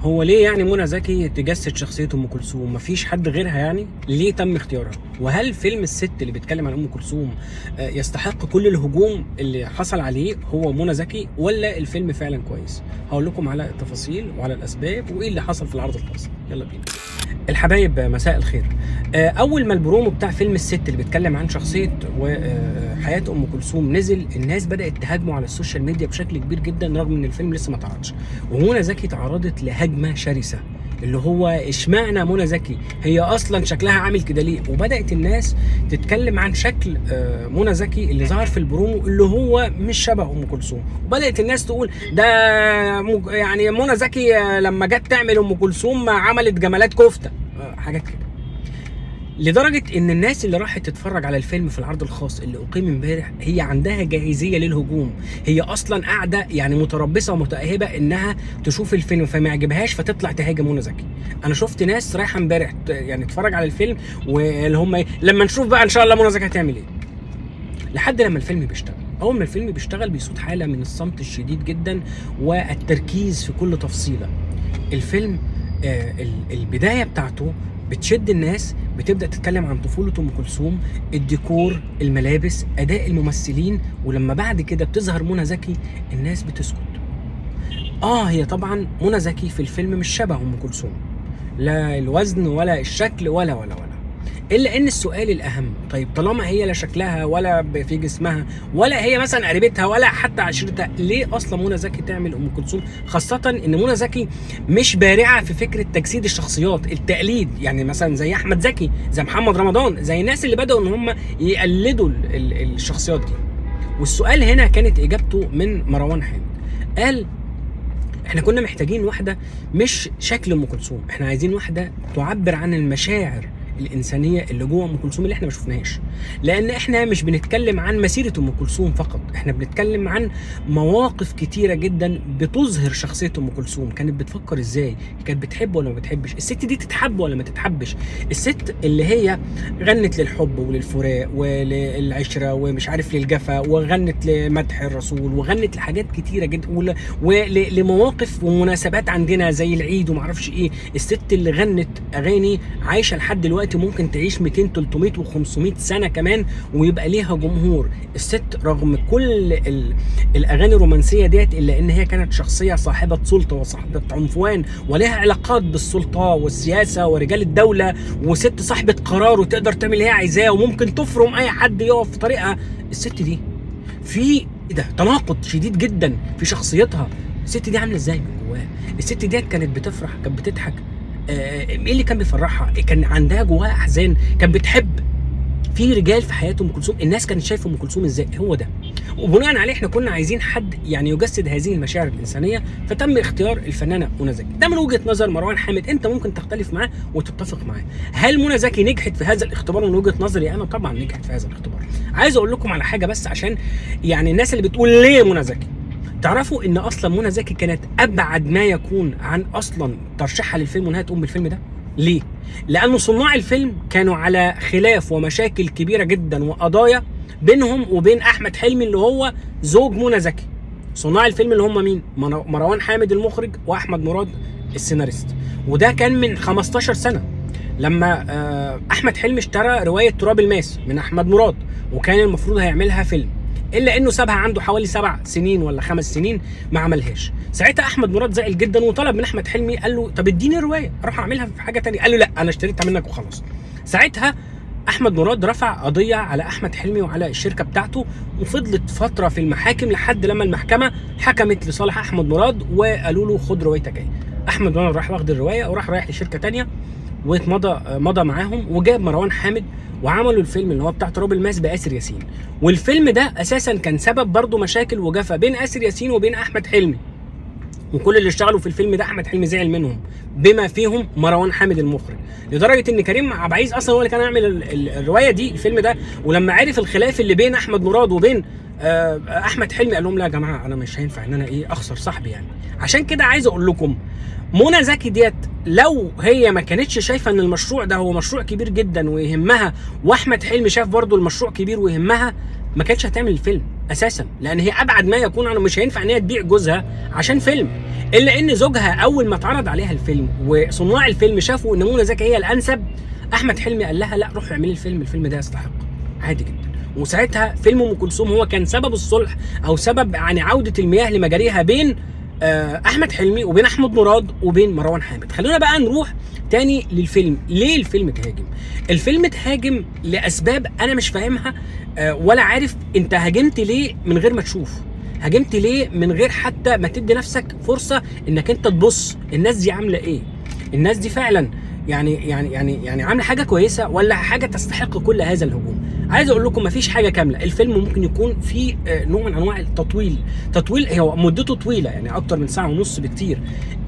هو ليه يعني منى زكي تجسد شخصية ام كلثوم؟ مفيش حد غيرها يعني؟ ليه تم اختيارها؟ وهل فيلم الست اللي بيتكلم عن ام كلثوم يستحق كل الهجوم اللي حصل عليه هو منى زكي، ولا الفيلم فعلا كويس؟ هقول لكم على التفاصيل وعلى الاسباب وايه اللي حصل في العرض الخاص. يلا بينا. الحبايب مساء الخير. اول ما البرومو بتاع فيلم الست اللي بيتكلم عن شخصيه وحياه ام كلثوم نزل، الناس بدات تهاجمه على السوشيال ميديا بشكل كبير جدا، رغم ان الفيلم لسه ما اتعرضش. ومنى زكي تعرضت لهجمه شرسه، اللي هو اشمعنى منى زكي؟ هي اصلا شكلها عامل كده ليه؟ وبدات الناس تتكلم عن شكل منى زكي اللي ظهر في البرومو، اللي هو مش شبه ام كلثوم. وبدات الناس تقول ده يعني منى زكي لما جت تعمل ام كلثوم عملت جمالات كفته، حاجات كده. لدرجه ان الناس اللي راحت تتفرج على الفيلم في العرض الخاص اللي اقيم امبارح هي عندها جاهزيه للهجوم. هي اصلا قاعده يعني متربصه ومتاهبه انها تشوف الفيلم فما يعجبهاش فتطلع تهاجم منى زكي. انا شفت ناس رايحه امبارح يعني تتفرج على الفيلم، واللي هم لما نشوف بقى ان شاء الله منى زكي هتعمل ايه، لحد لما الفيلم بيشتغل. اول ما الفيلم بيشتغل بيسود حاله من الصمت الشديد جدا والتركيز في كل تفصيله. الفيلم البدايه بتاعته بتشد الناس، بتبدا تتكلم عن طفوله ام كلثوم، الديكور، الملابس، اداء الممثلين، ولما بعد كده بتظهر منى زكي الناس بتسكت. هي طبعا منى زكي في الفيلم مش شبه ام كلثوم، لا الوزن ولا الشكل ولا الا ان السؤال الاهم، طيب طالما هي لا شكلها ولا في جسمها ولا هي مثلا قريبتها ولا حتى عشيرتها، ليه اصلا منى زكي تعمل ام كلثوم؟ خاصه ان منى زكي مش بارعه في فكره تجسيد الشخصيات، التقليد، يعني مثلا زي احمد زكي، زي محمد رمضان، زي الناس اللي بداوا ان هم يقلدوا الشخصيات دي. والسؤال هنا كانت اجابته من مروان حامد، قال احنا كنا محتاجين واحده مش شكل ام كلثوم، احنا عايزين واحده تعبر عن المشاعر الانسانيه اللي جوه ام كلثوم اللي احنا ما شفناهاش. لان احنا مش بنتكلم عن مسيره ام كلثوم فقط، احنا بنتكلم عن مواقف كتيره جدا بتظهر شخصيه ام كلثوم. كانت بتفكر ازاي؟ كانت بتحب ولا ما بتحبش؟ الست دي تتحب ولا ما تتحبش؟ الست اللي هي غنت للحب وللفراق وللعشره ومش عارف للجفا، وغنت لمدح الرسول، وغنت لحاجات كتيره جدا، ولمواقف ومناسبات عندنا زي العيد وما اعرفش ايه. الست اللي غنت اغاني عايشه لحد دلوقتي ممكن تعيش 200 300 و500 سنه كمان ويبقى ليها جمهور. الست رغم كل الاغاني الرومانسيه ديت الا ان هي كانت شخصيه صاحبه سلطه وصاحبه عنفوان، ولها علاقات بالسلطه والسياسه ورجال الدوله، وست صاحبه قرار وتقدر تعمل اللي هي عايزاه وممكن تفرم اي حد يقف في طريقها. الست دي في تناقض شديد جدا في شخصيتها. الست دي عامله ازاي من جواها؟ الست ديت كانت بتفرح، كانت بتضحك، ايه اللي كان بيفرحها؟ كان عندها جواها احزان، كانت بتحب. في رجال في حياه ام كلثوم الناس كانت شايفه ام كلثوم ازاي، هو ده. وبناء عليه احنا كنا عايزين حد يعني يجسد هذه المشاعر الانسانيه، فتم اختيار الفنانه منى زكي. ده من وجهه نظر مروان حامد، انت ممكن تختلف معاه وتتفق معاه. هل منى زكي نجحت في هذا الاختبار؟ من وجهه نظري انا طبعا نجحت في هذا الاختبار. عايز اقول لكم على حاجه بس، عشان يعني الناس اللي بتقول ليه منى زكي، تعرفوا ان اصلا منى زكي كانت ابعد ما يكون عن اصلا ترشيحها للفيلم وانها تقوم بالفيلم ده. ليه؟ لأن صناع الفيلم كانوا على خلاف ومشاكل كبيرة جدا وقضايا بينهم وبين أحمد حلمي اللي هو زوج منى زكي. صناع الفيلم اللي هم مين؟ مروان حامد المخرج وأحمد مراد السيناريست. وده كان من 15 سنة لما أحمد حلمي اشترى رواية تراب الماس من أحمد مراد، وكان المفروض هيعملها فيلم، الا انه سابها عنده حوالي 7 سنين ولا 5 سنين ما عملهاش. ساعتها احمد مراد زعل جدا وطلب من احمد حلمي، قال له طب اديني روايه اروح اعملها في حاجه تانية. قال له لا انا اشتريتها منك وخلاص. ساعتها احمد مراد رفع قضيه على احمد حلمي وعلى الشركه بتاعته، وفضلت فتره في المحاكم لحد لما المحكمه حكمت لصالح احمد مراد وقالوا له خد روايتك اهي. احمد مراد راح واخد الروايه وراح رايح لشركه تانية مضى معاهم، وجاب مروان حامد وعملوا الفيلم اللي هو بتاع تراب الماس بآسر ياسين. والفيلم ده اساسا كان سبب برضو مشاكل وجفا بين آسر ياسين وبين احمد حلمي، وكل اللي اشتغلوا في الفيلم ده احمد حلمي زعل منهم بما فيهم مروان حامد المخرج، لدرجه ان كريم عبد العزيز اصلا هو اللي كان يعمل الروايه دي الفيلم ده. ولما عرف الخلاف اللي بين احمد مراد وبين احمد حلمي قال لهم لا يا جماعه انا مش هينفع ان انا اخسر صاحبي يعني. عشان كده عايز اقول لكم منى زكي ديت لو هي ما كانتش شايفه ان المشروع ده هو مشروع كبير جدا ويهمها، واحمد حلمي شاف برضو المشروع كبير ويهمها، ما كانتش هتعمل الفيلم. اساسا، لان هي ابعد ما يكون عنه. مش هينفع ان هي تبيع جوزها عشان فيلم، الا ان زوجها اول ما اتعرض عليها الفيلم وصناع الفيلم شافوا ان منى زكي هي الانسب، احمد حلمي قال لها لا روحي اعملي الفيلم ده يستحق، عادي جدا. وساعتها فيلم ام كلثوم هو كان سبب الصلح، او سبب يعني عوده المياه لمجاريها بين احمد حلمي وبين احمد مراد وبين مروان حامد. خلونا بقى نروح تاني للفيلم. ليه الفيلم اتهاجم؟ الفيلم اتهاجم لاسباب انا مش فاهمها، ولا عارف انت هاجمت ليه من غير ما تشوف، هاجمت ليه من غير حتى ما تدي نفسك فرصه انك انت تبص الناس دي عامله ايه، الناس دي فعلا يعني عامله حاجه كويسه ولا حاجه تستحق كل هذا الهجوم. عايز اقول لكم مفيش حاجه كامله، الفيلم ممكن يكون فيه نوع من انواع التطويل، هو مدته طويله يعني اكتر من ساعه ونص بكتير،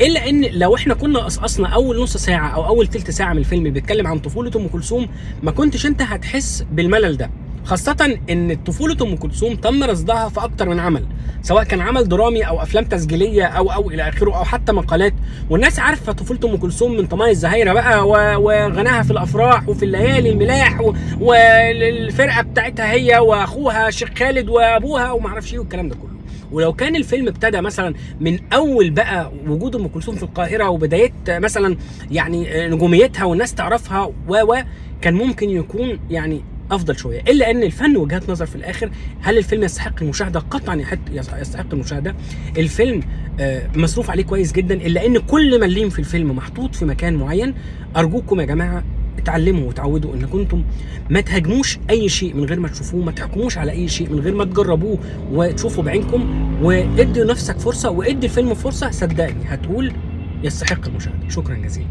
الا ان لو احنا كنا قصقصنا اول نص ساعه او اول تلت ساعه من الفيلم بيتكلم عن طفوله ام كلثوم، ما كنتش انت هتحس بالملل ده. خاصة ان طفولة ام كلثوم تم رصدها في اكتر من عمل، سواء كان عمل درامي او افلام تسجيلية او الى اخره، او حتى مقالات. والناس عارفة طفولة ام كلثوم من طماي الزهايرة بقى وغناها في الافراح وفي الليالي الملاح والفرقة بتاعتها هي واخوها الشيخ خالد وابوها ومعرفش ايه والكلام ده كله. ولو كان الفيلم ابتدى مثلا من اول بقى وجود ام كلثوم في القاهرة وبداية مثلا يعني نجوميتها والناس تعرفها كان ممكن يكون يعني افضل شويه. الا ان الفن وجهات نظر في الاخر. هل الفيلم يستحق المشاهده؟ قطعا يستحق المشاهده. الفيلم مصروف عليه كويس جدا، الا ان كل مليم في الفيلم محطوط في مكان معين. ارجوكم يا جماعه اتعلموا وتعودوا ان كنتم ما تهاجموش اي شيء من غير ما تشوفوه، ما تحكموش على اي شيء من غير ما تجربوه وتشوفوا بعينكم، وادي نفسك فرصه وادي الفيلم فرصه، صدقني هتقول يستحق المشاهده. شكرا جزيلا.